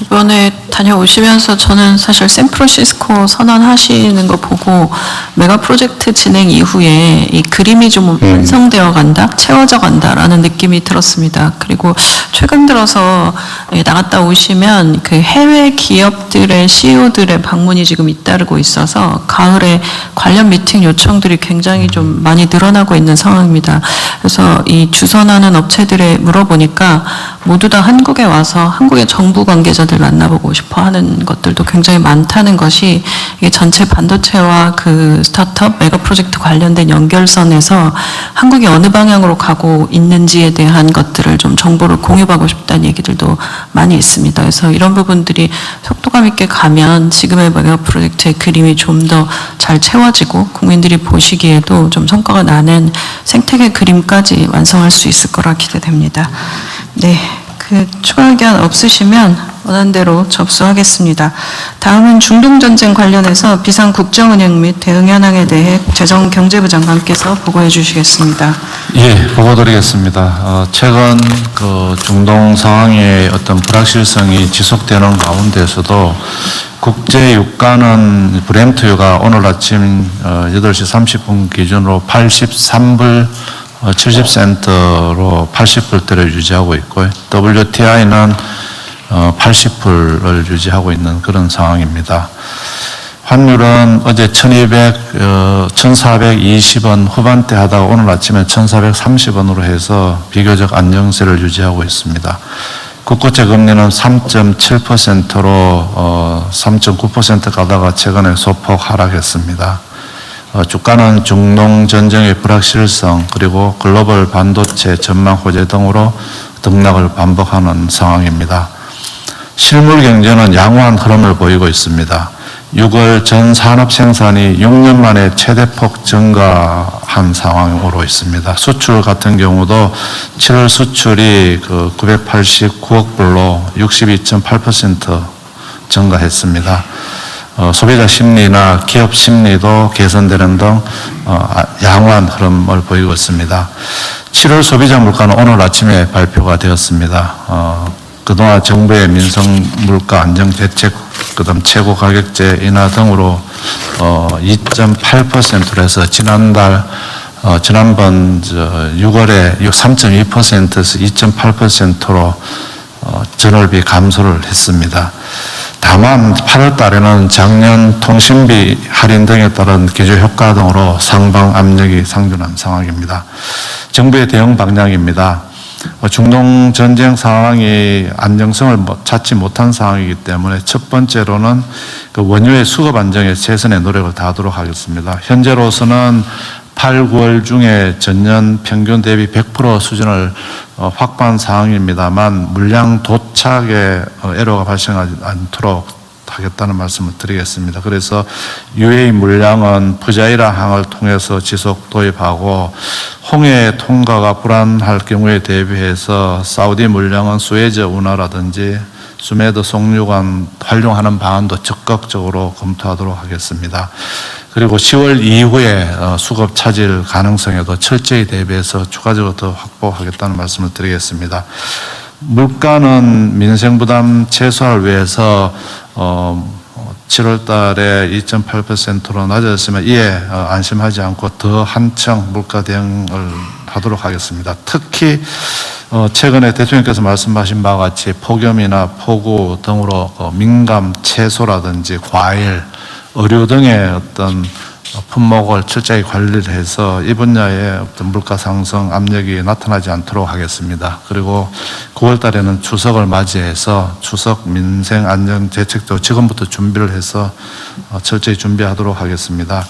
이번에 다녀오시면서 저는 사실 샌프란시스코 선언하시는 거 보고 메가 프로젝트 진행 이후에 이 그림이 좀 완성되어 간다, 채워져 간다라는 느낌이 들었습니다. 그리고 최근 들어서 나갔다 오시면 그 해외 기업들의 CEO들의 방문이 지금 잇따르고 있어서 가을에 관련 미팅 요청들이 굉장히 좀 많이 늘어나고 있는 상황입니다. 그래서 이 주선하는 업체들에 물어보니까 모두 다 한국에 와서 한국의 정부 관계자들 만나보고 싶어 하는 것들도 굉장히 많다는 것이 이게 전체 반도체와 그 스타트업 메가 프로젝트 관련된 연결선에서 한국이 어느 방향으로 가고 있는지에 대한 것들을 좀 정보를 공유하고 싶다는 얘기들도 많이 있습니다. 그래서 이런 부분들이 속도감 있게 가면 지금의 메가 프로젝트의 그림이 좀 더 잘 채워지고 국민들이 보시기에도 좀 성과가 나는 생태계 그림까지 완성할 수 있을 거라 기대됩니다. 네, 그 추가 의견 없으시면 원하는 대로 접수하겠습니다. 다음은 중동전쟁 관련해서 비상국정운영 및 대응 현황에 대해 재정경제부 장관께서 보고해 주시겠습니다. 예, 보고드리겠습니다. 최근 그 중동 상황의 어떤 불확실성이 지속되는 가운데서도 국제 유가는 브렌트유가 오늘 아침 8시 30분 기준으로 83불 70센트로 80불대를 유지하고 있고요. WTI는 80불을 유지하고 있는 그런 상황입니다. 환율은 어제 1420원 후반대 하다가 오늘 아침에 1430원으로 해서 비교적 안정세를 유지하고 있습니다. 국고채 금리는 3.7%로 3.9% 가다가 최근에 소폭 하락했습니다. 주가는 중동 전쟁의 불확실성 그리고 글로벌 반도체 전망 호재 등으로 등락을 반복하는 상황입니다. 실물 경제는 양호한 흐름을 보이고 있습니다. 6월 전 산업 생산이 6년 만에 최대폭 증가한 상황으로 있습니다. 수출 같은 경우도 7월 수출이 989억 불로 62.8% 증가했습니다. 소비자 심리나 기업 심리도 개선되는 등 양호한 흐름을 보이고 있습니다. 7월 소비자 물가는 오늘 아침에 발표가 되었습니다. 그동안 정부의 민생 물가 안정 대책, 그다음 최고 가격제 인하 등으로 2.8%로 해서 지난번 6월에 3.2%에서 2.8%로 전월비 감소를 했습니다. 다만 8월 달에는 작년 통신비 할인 등에 따른 기조 효과 등으로 상방 압력이 상존한 상황입니다. 정부의 대응 방향입니다. 중동 전쟁 상황이 안정성을 찾지 못한 상황이기 때문에 첫 번째로는 그 원유의 수급 안정에 최선의 노력을 다하도록 하겠습니다. 현재로서는 8, 9월 중에 전년 평균 대비 100% 수준을 확보한 상황입니다만 물량 도착에 애로가 발생하지 않도록 하겠다는 말씀을 드리겠습니다. 그래서 UAE 물량은 푸자이라 항을 통해서 지속 도입하고 홍해 통과가 불안할 경우에 대비해서 사우디 물량은 수에즈 운하라든지 수메드 송유관 활용하는 방안도 적극적으로 검토하도록 하겠습니다. 그리고 10월 이후에 수급 차질 가능성에도 철저히 대비해서 추가적으로 더 확보하겠다는 말씀을 드리겠습니다. 물가는 민생 부담 최소화를 위해서 7월 달에 2.8%로 낮아졌으면 이에 안심하지 않고 더 한층 물가 대응을 하도록 하겠습니다. 특히 최근에 대통령께서 말씀하신 바와 같이 폭염이나 폭우 등으로 민감 채소라든지 과일, 의류 등의 어떤 품목을 철저히 관리를 해서 이 분야의 어떤 물가 상승 압력이 나타나지 않도록 하겠습니다. 그리고 9월 달에는 추석을 맞이해서 추석 민생 안정 대책도 지금부터 준비를 해서 철저히 준비하도록 하겠습니다.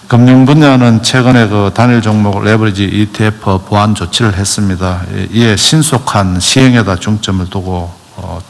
금융 분야는 최근에 그 단일 종목 레버리지 ETF 보완 조치를 했습니다. 이에 신속한 시행에다 중점을 두고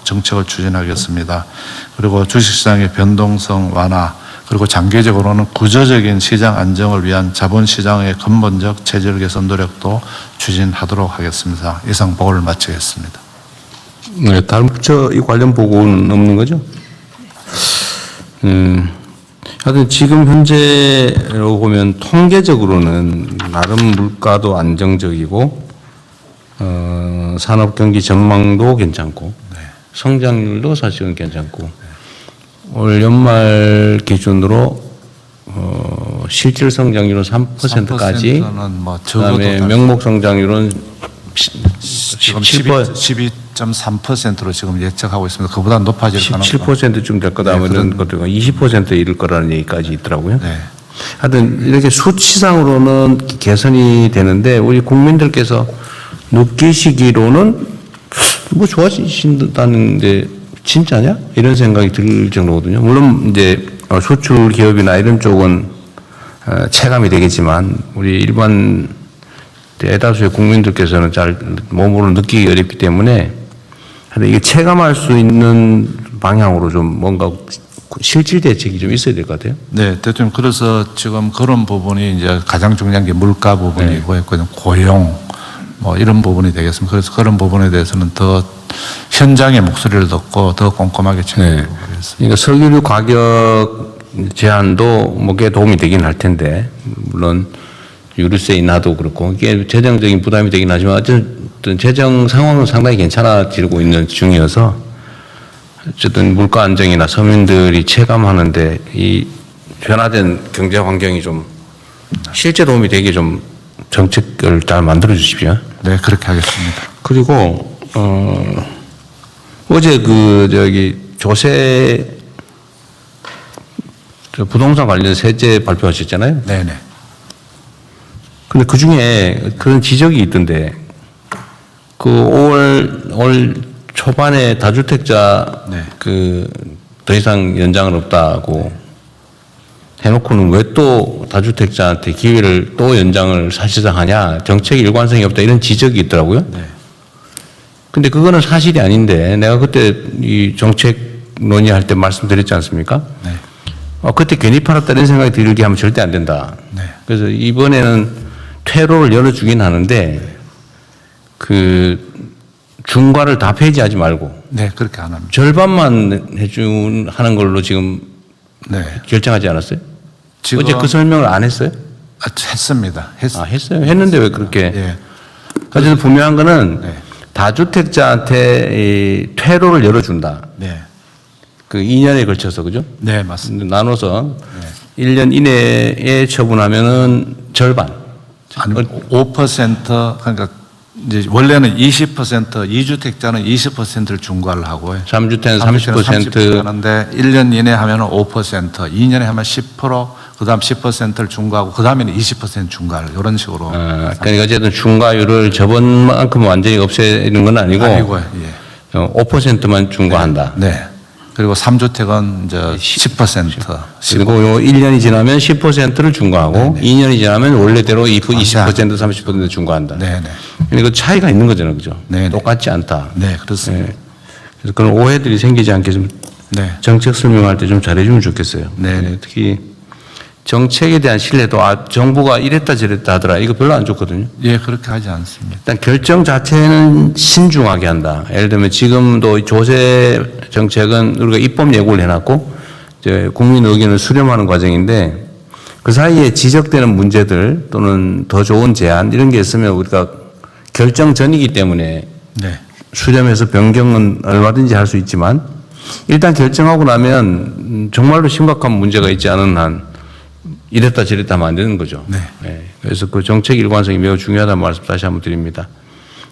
정책을 추진하겠습니다. 그리고 주식시장의 변동성 완화, 그리고 장기적으로는 구조적인 시장 안정을 위한 자본시장의 근본적 체질 개선 노력도 추진하도록 하겠습니다. 이상 보고를 마치겠습니다. 네, 다른 부처 이 관련 보고는 없는 거죠? 하여튼 지금 현재로 보면 통계적으로는 나름 물가도 안정적이고 산업 경기 전망도 괜찮고 성장률도 사실은 괜찮고 올 연말 기준으로 실질 성장률은 3%까지 3%는 뭐 적어도 그다음에 명목 성장률은 지금 17%, 12.3%로 지금 예측하고 있습니다. 그보다 높아질 가능성. 17%쯤 될 거다. 네, 이런 것들 20%에 이를 거라는 얘기까지 있더라고요. 네. 하여튼 이렇게 수치상으로는 개선이 되는데 우리 국민들께서 느끼시기로는 뭐 좋아지신다는데 진짜냐? 이런 생각이 들 정도거든요. 물론 이제 수출 기업이나 이런 쪽은 체감이 되겠지만 우리 일반 대다수의 국민들께서는 잘 몸으로 느끼기 어렵기 때문에 하여튼 이게 체감할 수 있는 방향으로 좀 뭔가 실질 대책이 좀 있어야 될 것 같아요. 네, 대통령 그래서 지금 그런 부분이 이제 가장 중요한 게 물가 부분이고 네. 고용 뭐 이런 부분이 되겠습니다. 그래서 그런 부분에 대해서는 더 현장의 목소리를 듣고 더 꼼꼼하게 챙기고 그랬습니다. 그러니까 석유류 가격 제한도 뭐꽤 도움이 되긴 할 텐데 물론 유류세 인하도 그렇고 이게 재정적인 부담이 되긴 하지만 어쨌든 재정 상황은 상당히 괜찮아지고 있는 중이어서 어쨌든 물가 안정이나 서민들이 체감하는데 이 변화된 경제 환경이 좀 실제 도움이 되게 좀 정책을 잘 만들어 주십시오. 네, 그렇게 하겠습니다. 그리고 어제 조세 부동산 관련 세제 발표하셨잖아요. 네네. 근데 그 중에 그런 지적이 있던데 올 초반에 다주택자 네. 더 이상 연장은 없다고 해놓고는 왜 또 다주택자한테 기회를 또 연장을 사실상 하냐 정책의 일관성이 없다 이런 지적이 있더라고요. 네. 근데 그거는 사실이 아닌데 내가 그때 이 정책 논의할 때 말씀드렸지 않습니까? 네. 그때 괜히 팔았다 이런 생각이 들게 하면 절대 안 된다. 네. 그래서 이번에는 퇴로를 열어주긴 하는데 중과를 다 폐지하지 말고 네, 그렇게 안 합니다. 절반만 하는 걸로 지금 네. 결정하지 않았어요? 지금 어제 그 설명을 안 했어요? 했습니다. 했어요. 했는데 왜 그렇게? 예. 어쨌든 분명한 거는 네. 다주택자한테 이 퇴로를 열어준다. 네. 그 2년에 걸쳐서 그죠? 네, 맞습니다. 나눠서 1년 이내에 처분하면은 절반. 아니, 5% 그러니까 이제 원래는 20% 2주택자는 20%를 중과를 하고요. 3주택은 30% 30%. 하는데 1년 이내 하면은 5%, 2년에 하면 10%, 그다음 10%를 중과하고 그다음에는 20% 중과를 이런 식으로. 그러니까 어쨌든 중과율을 저번만큼 완전히 없애는 건 아니고 아니고요. 예. 5%만 중과한다. 네. 그리고 3주택은 이제 10%. 그리고 요 1년이 지나면 10%를 중과하고 2년이 지나면 원래대로 20% 30% 중과한다. 네, 네. 그러니까 차이가 있는 거잖아요. 그죠? 네, 네. 똑같지 않다. 네, 그렇습니다. 네. 그래서 그런 오해들이 생기지 않게 좀 네. 정책 설명할 때 좀 잘해주면 좋겠어요. 네. 특히 정책에 대한 신뢰도 정부가 이랬다 저랬다 하더라. 이거 별로 안 좋거든요. 예, 그렇게 하지 않습니다. 일단 결정 자체는 신중하게 한다. 예를 들면 지금도 조세 정책은 우리가 입법 예고를 해놨고 이제 국민 의견을 수렴하는 과정인데 그 사이에 지적되는 문제들 또는 더 좋은 제안 이런 게 있으면 우리가 결정 전이기 때문에 네. 수렴해서 변경은 얼마든지 할 수 있지만 일단 결정하고 나면 정말로 심각한 문제가 있지 않은 한 이랬다 저랬다 하면 안 되는 거죠. 네. 그래서 그 정책 일관성이 매우 중요하다는 말씀 다시 한번 드립니다.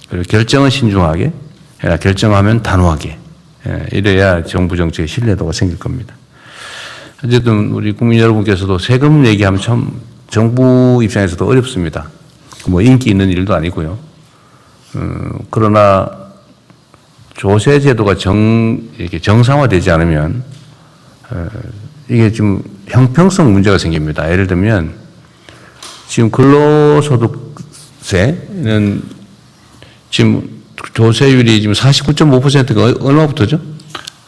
그리고 결정은 신중하게, 결정하면 단호하게. 이래야 정부 정책의 신뢰도가 생길 겁니다. 어쨌든 우리 국민 여러분께서도 세금 얘기하면 참 정부 입장에서도 어렵습니다. 뭐 인기 있는 일도 아니고요. 그러나 조세 제도가 이렇게 정상화되지 않으면 이게 지금 형평성 문제가 생깁니다. 예를 들면 지금 근로소득세는 지금 조세율이 지금 49.5%가 얼마부터죠?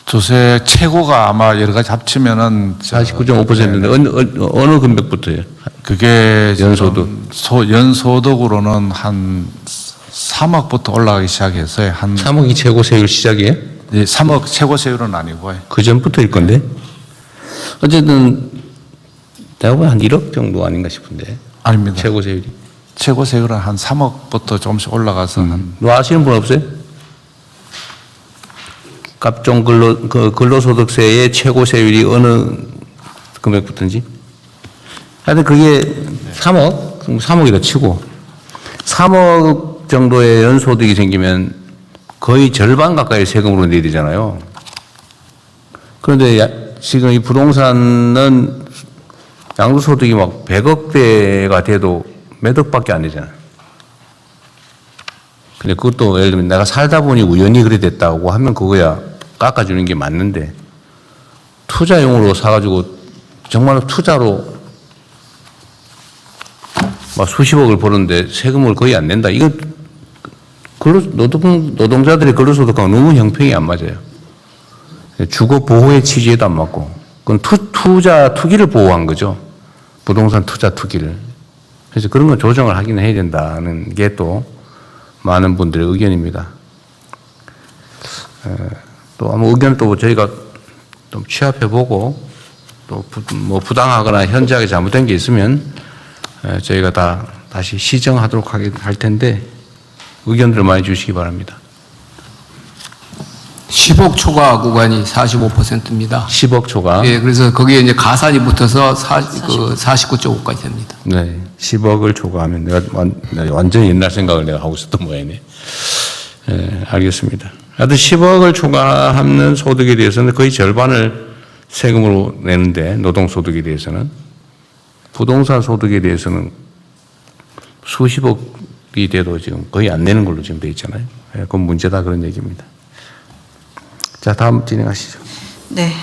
조세 최고가 아마 여러 가지 합치면은 49.5%인데 어느 금액부터예요? 그게 연소득. 연소득으로는 한 3억부터 올라가기 시작해서요. 한 3억이 최고 세율 시작이에요? 3억 최고 세율은 아니고요. 그 전부터일 건데. 어쨌든 내가 보면 한 1억 정도 아닌가 싶은데. 아닙니다. 최고 세율이. 최고 세율은 한 3억부터 조금씩 올라가서 한 뭐 아시는 분 없어요? 각종 근로소득세의 최고 세율이 어느 금액부터인지. 하여튼 그게 3억이라 치고 3억 정도의 연소득이 생기면 거의 절반 가까이 세금으로 내야 되잖아요. 그런데 지금 이 부동산은 양도소득이 막 100억대가 돼도 몇 억밖에 안 되잖아요. 근데 그것도 예를 들면 내가 살다 보니 우연히 그래 됐다고 하면 그거야 깎아주는 게 맞는데 투자용으로 사가지고 정말 투자로 막 수십억을 버는데 세금을 거의 안 낸다. 이거 노동자들의 근로소득하고 너무 형평이 안 맞아요. 주거 보호의 취지에도 안 맞고 그건 투기를 보호한 거죠. 부동산 투자 투기를. 그래서 그런 건 조정을 하긴 해야 된다는 게 또 많은 분들의 의견입니다. 또 아무 의견을 또 저희가 좀 취합해보고 또 뭐 부당하거나 현저하게 잘못된 게 있으면 저희가 다시 시정하도록 할 텐데 의견들을 많이 주시기 바랍니다. 10억 초과 구간이 45%입니다. 10억 초과. 예, 그래서 거기에 이제 가산이 붙어서 49.5까지 됩니다. 네, 10억을 초과하면 내가 완전히 옛날 생각을 내가 하고 있었던 모양이네. 네, 알겠습니다. 하여튼 10억을 초과하는 소득에 대해서는 거의 절반을 세금으로 내는데 노동소득에 대해서는 부동산 소득에 대해서는 수십억이 돼도 지금 거의 안 내는 걸로 지금 돼 있잖아요. 그건 문제다 그런 얘기입니다. 자, 다음 진행하시죠. 네.